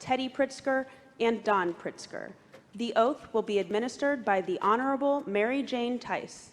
Teddy Pritzker and Don Pritzker. The oath will be administered by the Honorable Mary Jane Tice.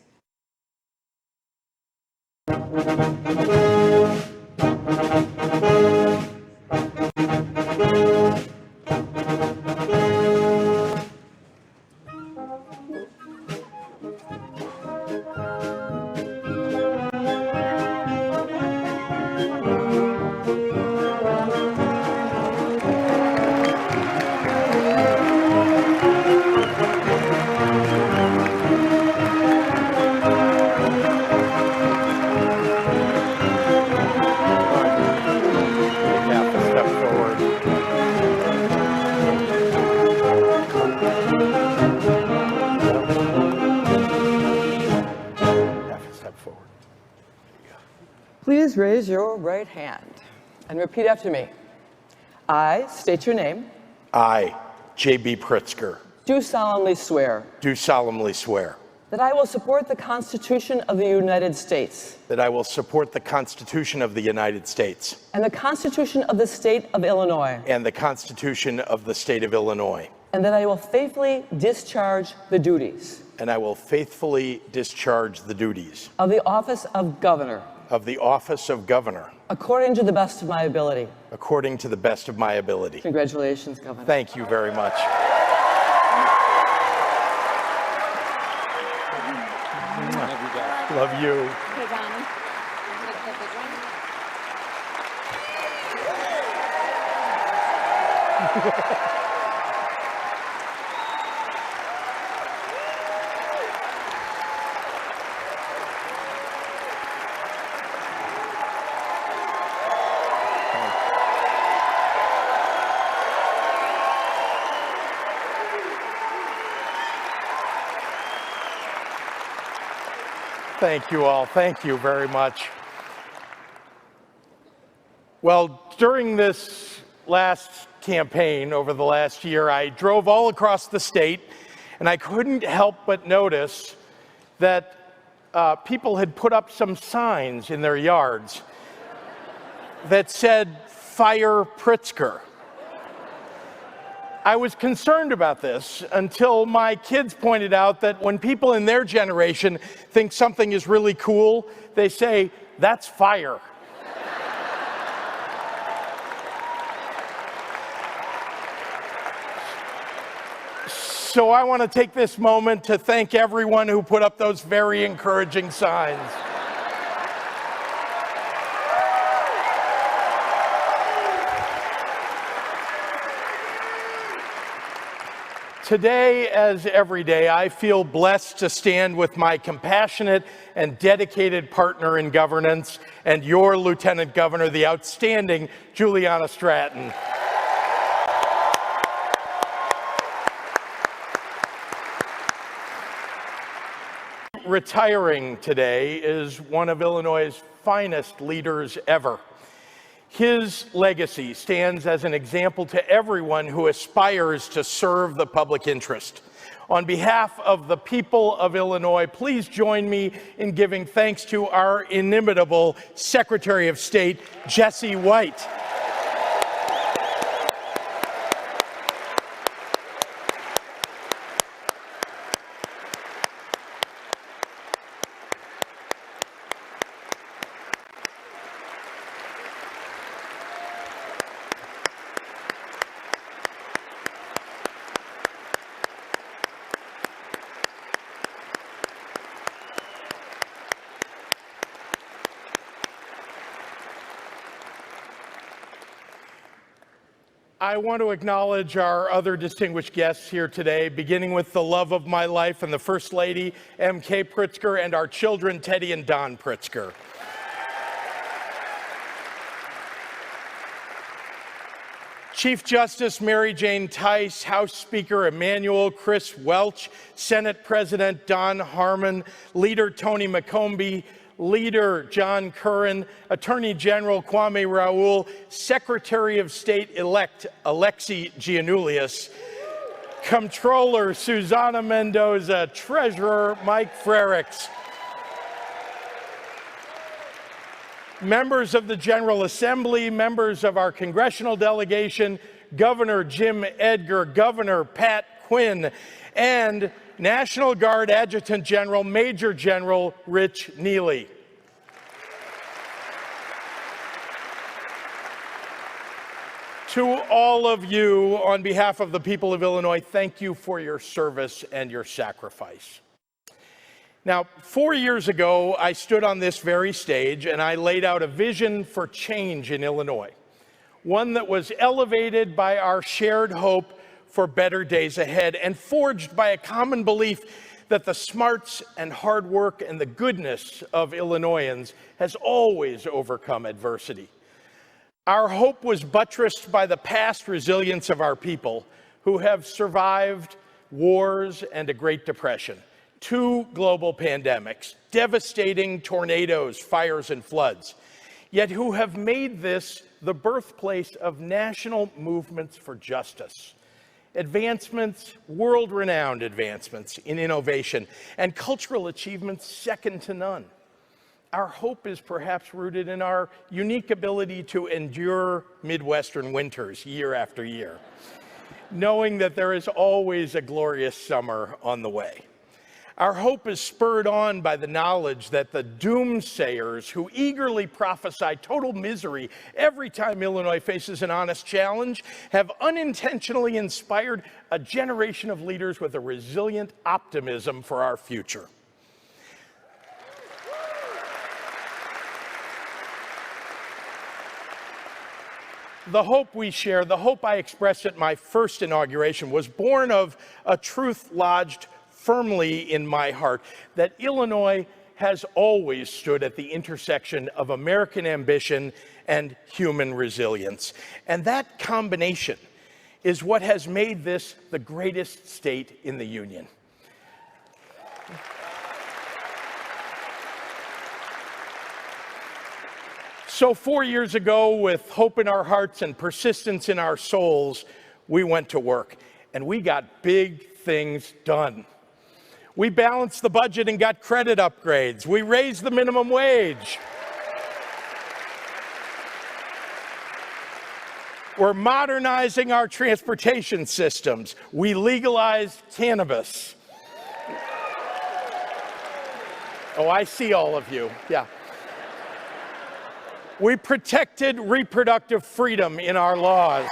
Please raise your right hand and repeat after me. I state your name. I, J.B. Pritzker, Do solemnly swear do solemnly swear that I will support the Constitution of the United States that I will support the Constitution of the United States and the Constitution of the State of Illinois, and the Constitution of the State of Illinois, and that I will faithfully discharge the duties and I will faithfully discharge the duties of the office of Governor of the office of Governor according to the best of my ability. according to the best of my ability. Congratulations, Governor. Thank you very much. Love you. Thank you all. Thank you very much. Well, during this last campaign over the last year, I drove all across the state, and I couldn't help but notice that people had put up some signs in their yards that said, "Fire Pritzker." I was concerned about this until my kids pointed out that when people in their generation think something is really cool, they say, "That's fire." So I want to take this moment to thank everyone who put up those very encouraging signs. Today, as every day, I feel blessed to stand with my compassionate and dedicated partner in governance and your Lieutenant Governor, the outstanding Juliana Stratton. Retiring today is one of Illinois' finest leaders ever. His legacy stands as an example to everyone who aspires to serve the public interest. On behalf of the people of Illinois, please join me in giving thanks to our inimitable Secretary of State, Jesse White. I want to acknowledge our other distinguished guests here today, beginning with the love of my life and the First Lady, M.K. Pritzker, and our children, Teddy and Don Pritzker. Chief Justice Mary Jane Tice, House Speaker Emanuel Chris Welch, Senate President Don Harmon, Leader Tony McCombie, Leader John Curran, Attorney General Kwame Raoul, Secretary of State-elect Alexi Giannoulias, Comptroller Susana Mendoza, Treasurer Mike Frericks, members of the General Assembly, members of our congressional delegation, Governor Jim Edgar, Governor Pat Quinn, and National Guard Adjutant General Major General Rich Neely. To all of you, on behalf of the people of Illinois, thank you for your service and your sacrifice. Now, 4 years ago, I stood on this very stage and I laid out a vision for change in Illinois, one that was elevated by our shared hope for better days ahead and forged by a common belief that the smarts and hard work and the goodness of Illinoisans has always overcome adversity. Our hope was buttressed by the past resilience of our people who have survived wars and a Great Depression, 2 global pandemics, devastating tornadoes, fires, and floods, yet who have made this the birthplace of national movements for justice, advancements, world-renowned advancements in innovation, and cultural achievements second to none. Our hope is perhaps rooted in our unique ability to endure Midwestern winters year after year, knowing that there is always a glorious summer on the way. Our hope is spurred on by the knowledge that the doomsayers who eagerly prophesy total misery every time Illinois faces an honest challenge have unintentionally inspired a generation of leaders with a resilient optimism for our future. The hope we share, the hope I expressed at my first inauguration, was born of a truth lodged firmly in my heart, that Illinois has always stood at the intersection of American ambition and human resilience. And that combination is what has made this the greatest state in the Union. So 4 years ago, with hope in our hearts and persistence in our souls, we went to work, and we got big things done. We balanced the budget and got credit upgrades. We raised the minimum wage. We're modernizing our transportation systems. We legalized cannabis. Oh, I see all of you. Yeah. We protected reproductive freedom in our laws.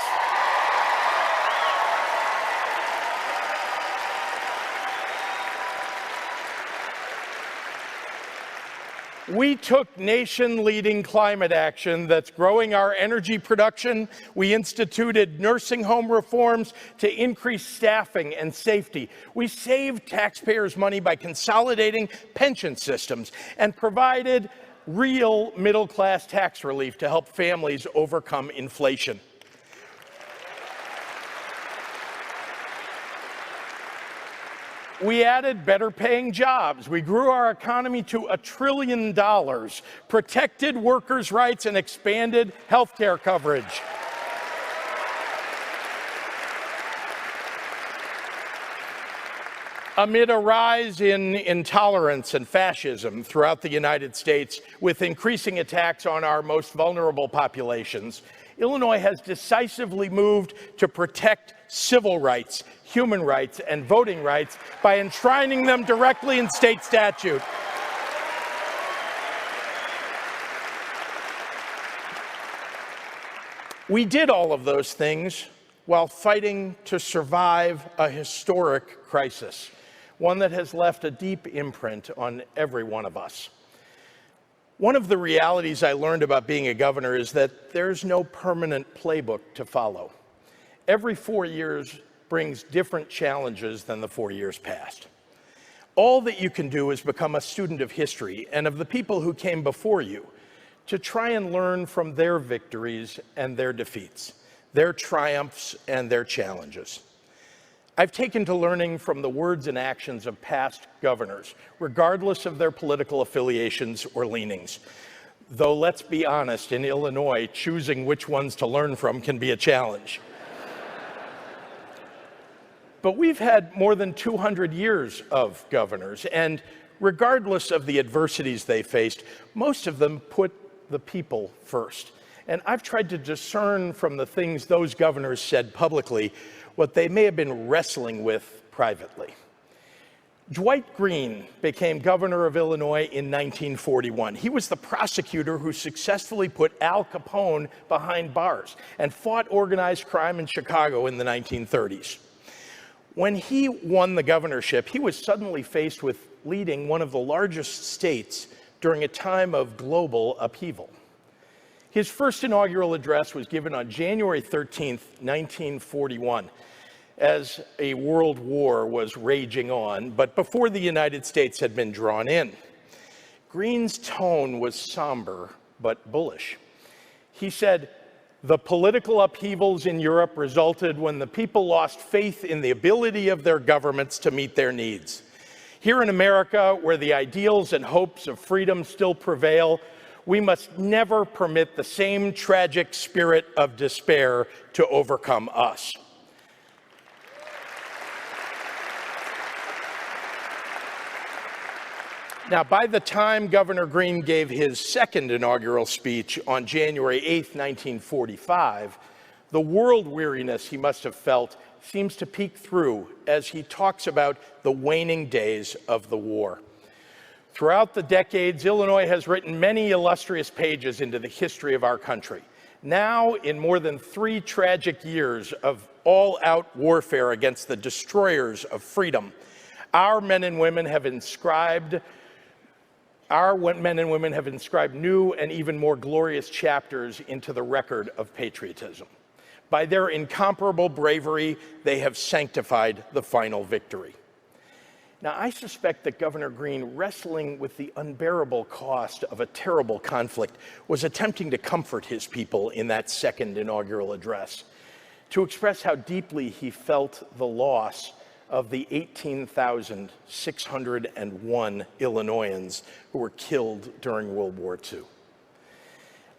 We took nation-leading climate action that's growing our energy production. We instituted nursing home reforms to increase staffing and safety. We saved taxpayers' money by consolidating pension systems and provided real middle-class tax relief to help families overcome inflation. We added better-paying jobs. We grew our economy to $1 trillion, protected workers' rights, and expanded health care coverage. Amid a rise in intolerance and fascism throughout the United States, with increasing attacks on our most vulnerable populations, Illinois has decisively moved to protect civil rights, human rights, and voting rights by enshrining them directly in state statute. We did all of those things while fighting to survive a historic crisis, one that has left a deep imprint on every one of us. One of the realities I learned about being a governor is that there's no permanent playbook to follow. Every 4 years brings different challenges than the 4 years past. All that you can do is become a student of history and of the people who came before you, to try and learn from their victories and their defeats, their triumphs and their challenges. I've taken to learning from the words and actions of past governors, regardless of their political affiliations or leanings. Though, let's be honest, in Illinois, choosing which ones to learn from can be a challenge. But we've had more than 200 years of governors, and regardless of the adversities they faced, most of them put the people first And I've tried to discern from the things those governors said publicly what they may have been wrestling with privately. Dwight Green became governor of Illinois in 1941. He was the prosecutor who successfully put Al Capone behind bars and fought organized crime in Chicago in the 1930s. When he won the governorship, he was suddenly faced with leading one of the largest states during a time of global upheaval. His first inaugural address was given on January 13th, 1941, as a world war was raging on, but before the United States had been drawn in. Green's tone was somber but bullish. He said, "The political upheavals in Europe resulted when the people lost faith in the ability of their governments to meet their needs. Here in America, where the ideals and hopes of freedom still prevail, we must never permit the same tragic spirit of despair to overcome us." Now, by the time Governor Green gave his second inaugural speech on January 8, 1945, the world weariness he must have felt seems to peek through as he talks about the waning days of the war. Throughout the decades, Illinois has written many illustrious pages into the history of our country. Now, in more than 3 tragic years of all-out warfare against the destroyers of freedom, our men and women have inscribed new and even more glorious chapters into the record of patriotism. By their incomparable bravery, they have sanctified the final victory. Now, I suspect that Governor Green, wrestling with the unbearable cost of a terrible conflict, was attempting to comfort his people in that second inaugural address, to express how deeply he felt the loss of the 18,601 Illinoisans who were killed during World War II.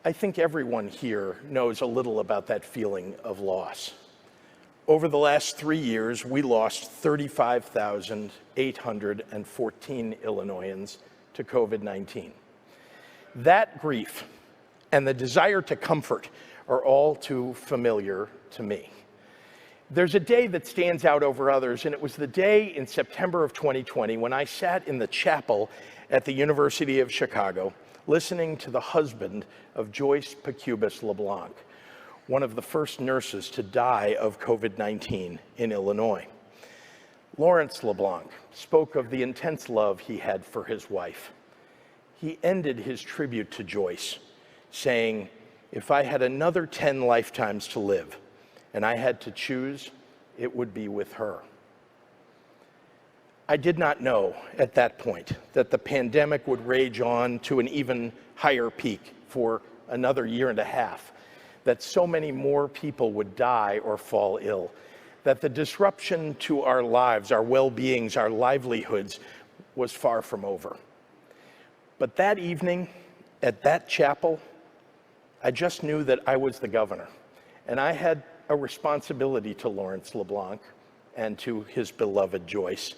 I think everyone here knows a little about that feeling of loss. Over the last 3 years, we lost 35,814 Illinoisans to COVID-19. That grief and the desire to comfort are all too familiar to me. There's a day that stands out over others, and it was the day in September of 2020 when I sat in the chapel at the University of Chicago listening to the husband of Joyce Pacubus LeBlanc, one of the first nurses to die of COVID-19 in Illinois. Lawrence LeBlanc spoke of the intense love he had for his wife. He ended his tribute to Joyce, saying, "If I had another 10 lifetimes to live, and I had to choose, it would be with her." I did not know at that point that the pandemic would rage on to an even higher peak for another year and a half, that so many more people would die or fall ill, that the disruption to our lives, our well-beings, our livelihoods was far from over. But that evening at that chapel, I just knew that I was the governor, and I had a responsibility to Lawrence LeBlanc and to his beloved Joyce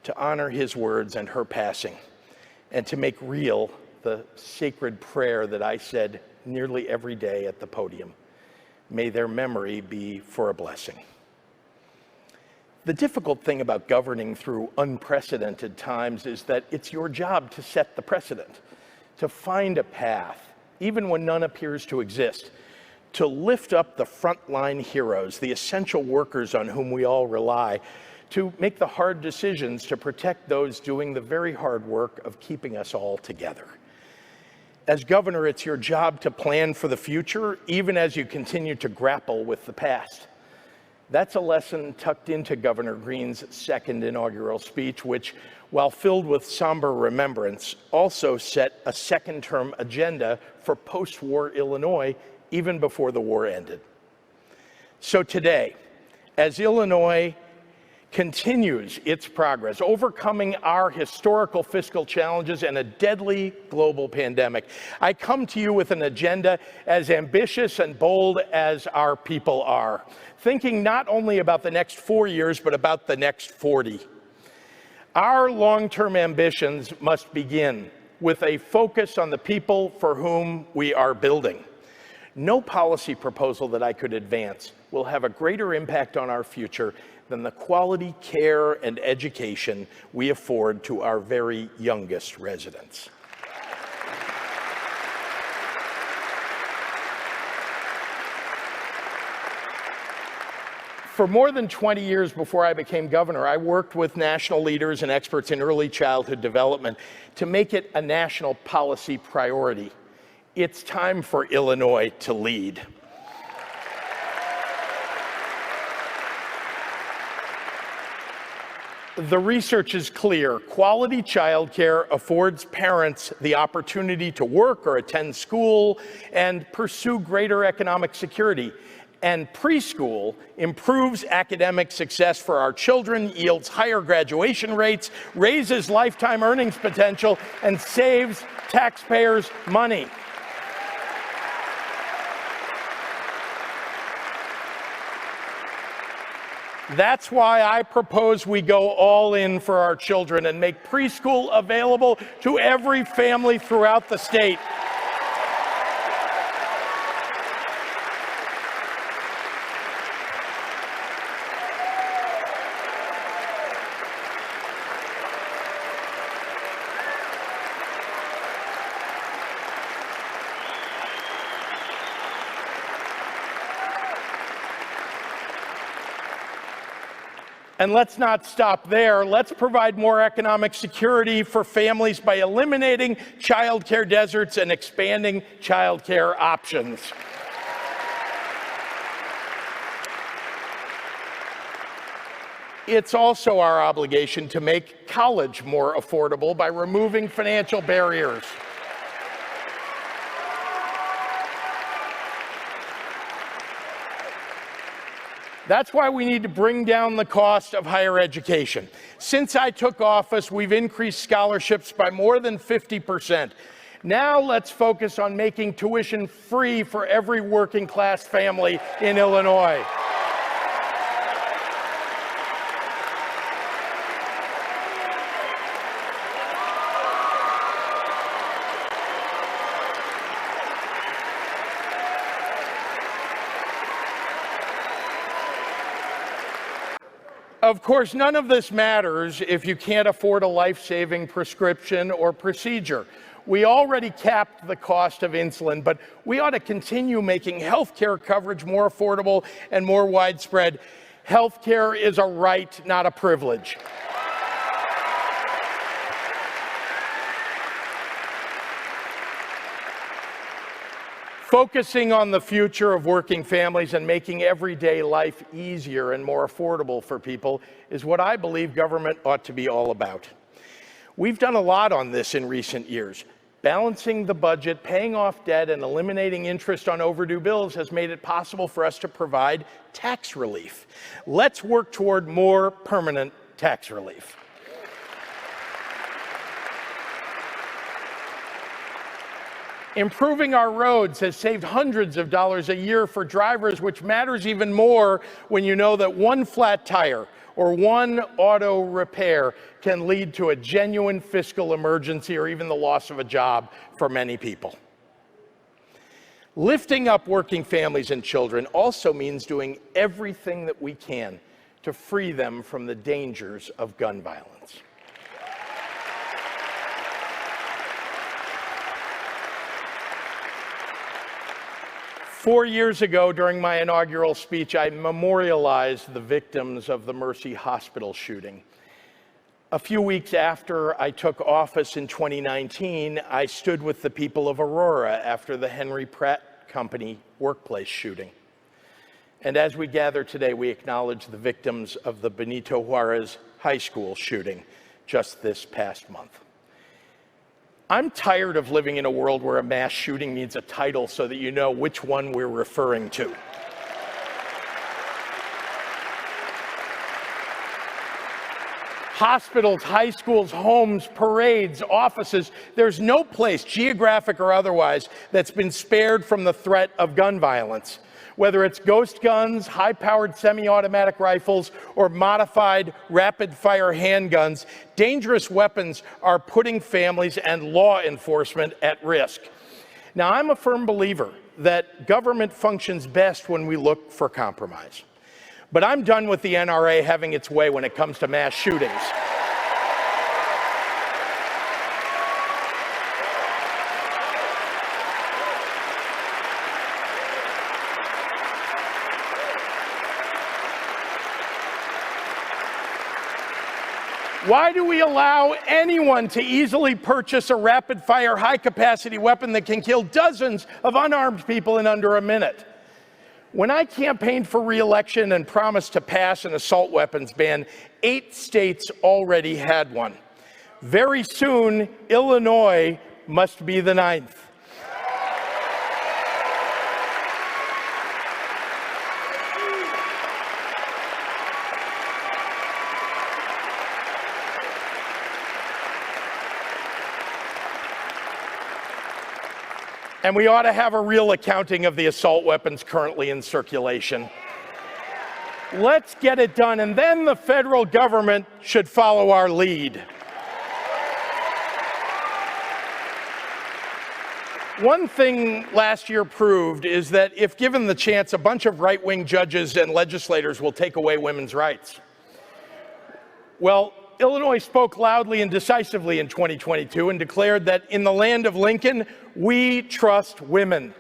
to honor his words and her passing, and to make real the sacred prayer that I said nearly every day at the podium. May their memory be for a blessing. The difficult thing about governing through unprecedented times is that it's your job to set the precedent, to find a path, even when none appears to exist, to lift up the frontline heroes, the essential workers on whom we all rely, to make the hard decisions to protect those doing the very hard work of keeping us all together. As governor, it's your job to plan for the future, even as you continue to grapple with the past. That's a lesson tucked into Governor Green's second inaugural speech, which, while filled with somber remembrance, also set a second-term agenda for post-war Illinois even before the war ended. So today, as Illinois continues its progress, overcoming our historical fiscal challenges and a deadly global pandemic, I come to you with an agenda as ambitious and bold as our people are, thinking not only about the next 4 years, but about the next 40. Our long-term ambitions must begin with a focus on the people for whom we are building. No policy proposal that I could advance will have a greater impact on our future than the quality care and education we afford to our very youngest residents. For more than 20 years before I became governor, I worked with national leaders and experts in early childhood development to make it a national policy priority. It's time for Illinois to lead. The research is clear. Quality childcare affords parents the opportunity to work or attend school and pursue greater economic security. And preschool improves academic success for our children, yields higher graduation rates, raises lifetime earnings potential, and saves taxpayers money. That's why I propose we go all in for our children and make preschool available to every family throughout the state. And let's not stop there. Let's provide more economic security for families by eliminating childcare deserts and expanding childcare options. It's also our obligation to make college more affordable by removing financial barriers. That's why we need to bring down the cost of higher education. Since I took office, we've increased scholarships by more than 50%. Now let's focus on making tuition free for every working class family in Illinois. Of course, none of this matters if you can't afford a life-saving prescription or procedure. We already capped the cost of insulin, but we ought to continue making health care coverage more affordable and more widespread. Health care is a right, not a privilege. Focusing on the future of working families and making everyday life easier and more affordable for people is what I believe government ought to be all about. We've done a lot on this in recent years. Balancing the budget, paying off debt, and eliminating interest on overdue bills has made it possible for us to provide tax relief. Let's work toward more permanent tax relief. Improving our roads has saved hundreds of dollars a year for drivers, which matters even more when you know that one flat tire or one auto repair can lead to a genuine fiscal emergency or even the loss of a job for many people. Lifting up working families and children also means doing everything that we can to free them from the dangers of gun violence. Four years ago, during my inaugural speech, I memorialized the victims of the Mercy Hospital shooting. A few weeks after I took office in 2019, I stood with the people of Aurora after the Henry Pratt Company workplace shooting. And as we gather today, we acknowledge the victims of the Benito Juarez High School shooting just this past month. I'm tired of living in a world where a mass shooting needs a title so that you know which one we're referring to. Hospitals, high schools, homes, parades, offices, there's no place, geographic or otherwise, that's been spared from the threat of gun violence. Whether it's ghost guns, high-powered semi-automatic rifles, or modified rapid-fire handguns, dangerous weapons are putting families and law enforcement at risk. Now, I'm a firm believer that government functions best when we look for compromise. But I'm done with the NRA having its way when it comes to mass shootings. Why do we allow anyone to easily purchase a rapid-fire, high-capacity weapon that can kill dozens of unarmed people in under a minute? When I campaigned for re-election and promised to pass an assault weapons ban, 8 states already had one. Very soon, Illinois must be the 9th. And we ought to have a real accounting of the assault weapons currently in circulation. Let's get it done, and then the federal government should follow our lead. One thing last year proved is that if given the chance, a bunch of right-wing judges and legislators will take away women's rights. Well, Illinois spoke loudly and decisively in 2022 and declared that in the land of Lincoln, we trust women.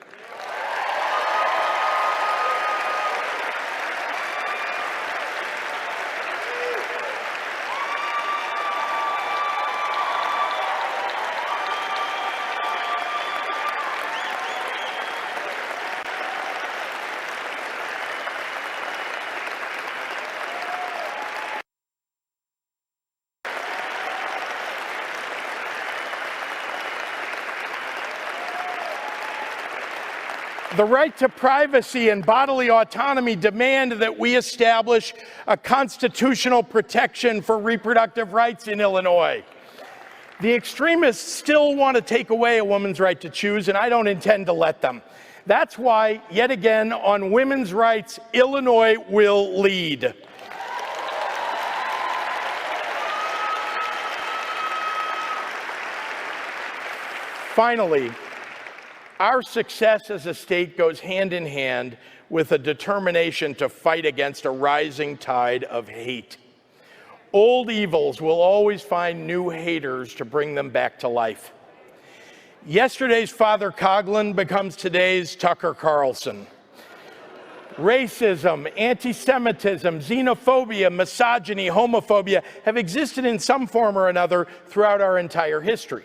The right to privacy and bodily autonomy demand that we establish a constitutional protection for reproductive rights in Illinois. The extremists still want to take away a woman's right to choose, and I don't intend to let them. That's why, yet again, on women's rights, Illinois will lead. Finally, our success as a state goes hand in hand with a determination to fight against a rising tide of hate. Old evils will always find new haters to bring them back to life. Yesterday's Father Coughlin becomes today's Tucker Carlson. Racism, anti-Semitism, xenophobia, misogyny, homophobia have existed in some form or another throughout our entire history.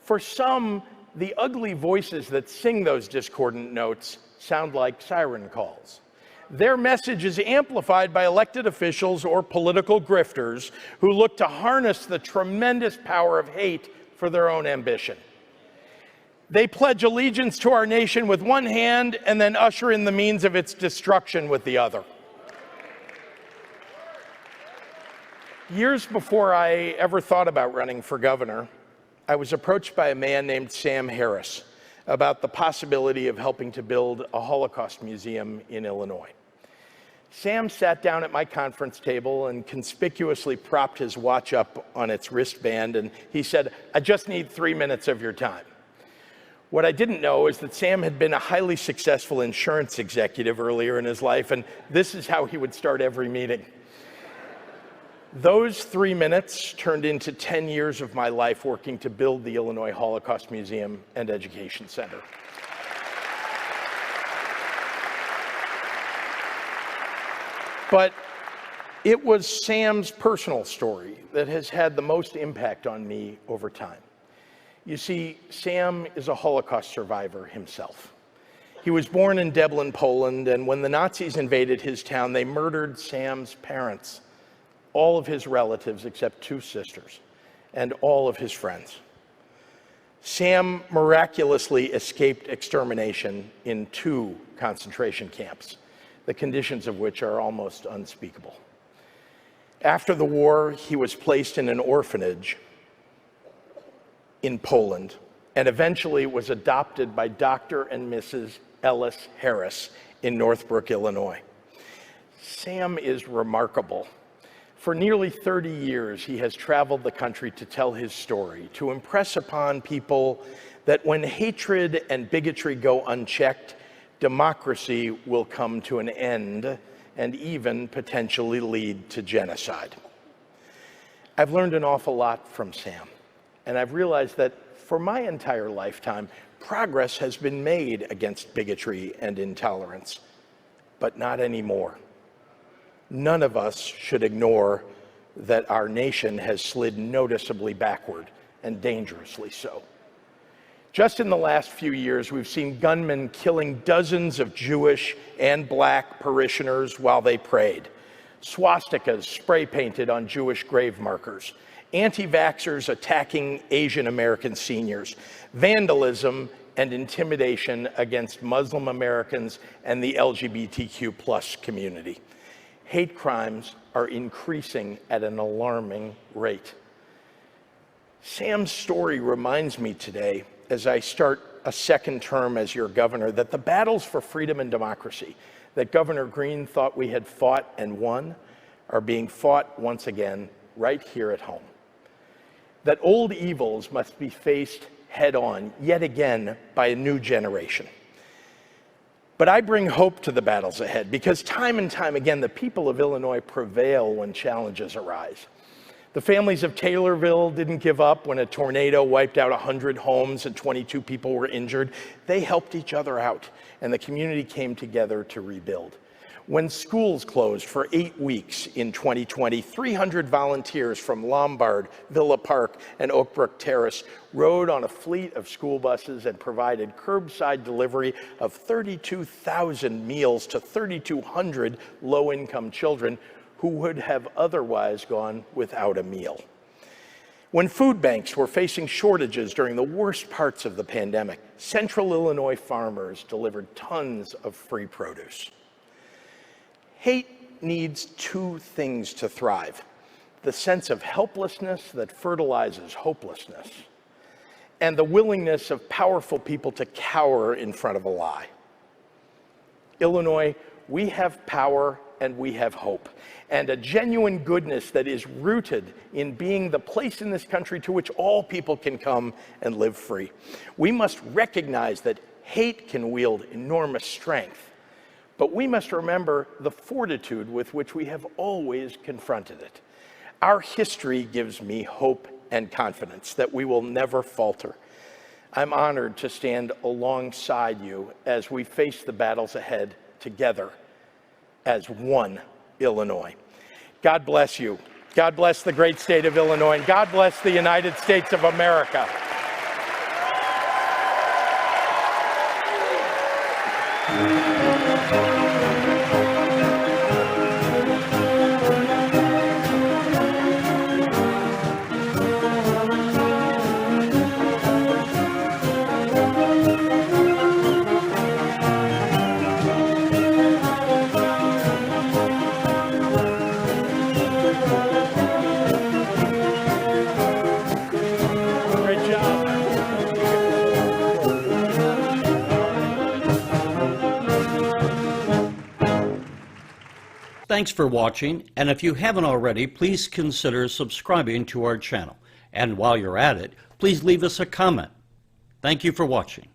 For some, the ugly voices that sing those discordant notes sound like siren calls. Their message is amplified by elected officials or political grifters who look to harness the tremendous power of hate for their own ambition. They pledge allegiance to our nation with one hand and then usher in the means of its destruction with the other. Years before I ever thought about running for governor, I was approached by a man named Sam Harris about the possibility of helping to build a Holocaust museum in Illinois. Sam sat down at my conference table and conspicuously propped his watch up on its wristband, and he said, "I just need 3 minutes of your time." What I didn't know is that Sam had been a highly successful insurance executive earlier in his life, and this is how he would start every meeting. Those 3 minutes turned into 10 years of my life working to build the Illinois Holocaust Museum and Education Center. But it was Sam's personal story that has had the most impact on me over time. You see, Sam is a Holocaust survivor himself. He was born in Deblin, Poland, and when the Nazis invaded his town, they murdered Sam's parents, all of his relatives except 2 sisters, and all of his friends. Sam miraculously escaped extermination in 2 concentration camps, the conditions of which are almost unspeakable. After the war, he was placed in an orphanage in Poland and eventually was adopted by Dr. and Mrs. Ellis Harris in Northbrook, Illinois. Sam is remarkable. For nearly 30 years, he has traveled the country to tell his story, to impress upon people that when hatred and bigotry go unchecked, democracy will come to an end and even potentially lead to genocide. I've learned an awful lot from Sam, and I've realized that for my entire lifetime, progress has been made against bigotry and intolerance, but not anymore. None of us should ignore that our nation has slid noticeably backward, and dangerously so. Just in the last few years, we've seen gunmen killing dozens of Jewish and Black parishioners while they prayed, swastikas spray painted on Jewish grave markers, anti-vaxxers attacking Asian American seniors, vandalism and intimidation against Muslim Americans and the LGBTQ+ community. Hate crimes are increasing at an alarming rate. Sam's story reminds me today, as I start a second term as your governor, that the battles for freedom and democracy that Governor Green thought we had fought and won are being fought once again right here at home. That old evils must be faced head on yet again by a new generation. But I bring hope to the battles ahead because time and time again, the people of Illinois prevail when challenges arise. The families of Taylorville didn't give up when a tornado wiped out 100 homes and 22 people were injured. They helped each other out, and the community came together to rebuild. When schools closed for 8 weeks in 2020, 300 volunteers from Lombard, Villa Park, and Oak Brook Terrace rode on a fleet of school buses and provided curbside delivery of 32,000 meals to 3,200 low-income children who would have otherwise gone without a meal. When food banks were facing shortages during the worst parts of the pandemic, Central Illinois farmers delivered tons of free produce. Hate needs two things to thrive: the sense of helplessness that fertilizes hopelessness, and the willingness of powerful people to cower in front of a lie. Illinois, we have power and we have hope, and a genuine goodness that is rooted in being the place in this country to which all people can come and live free. We must recognize that hate can wield enormous strength, but we must remember the fortitude with which we have always confronted it. Our history gives me hope and confidence that we will never falter. I'm honored to stand alongside you as we face the battles ahead together as one Illinois. God bless you. God bless the great state of Illinois, and God bless the United States of America. Thanks for watching, and if you haven't already, please consider subscribing to our channel. And while you're at it, please leave us a comment. Thank you for watching.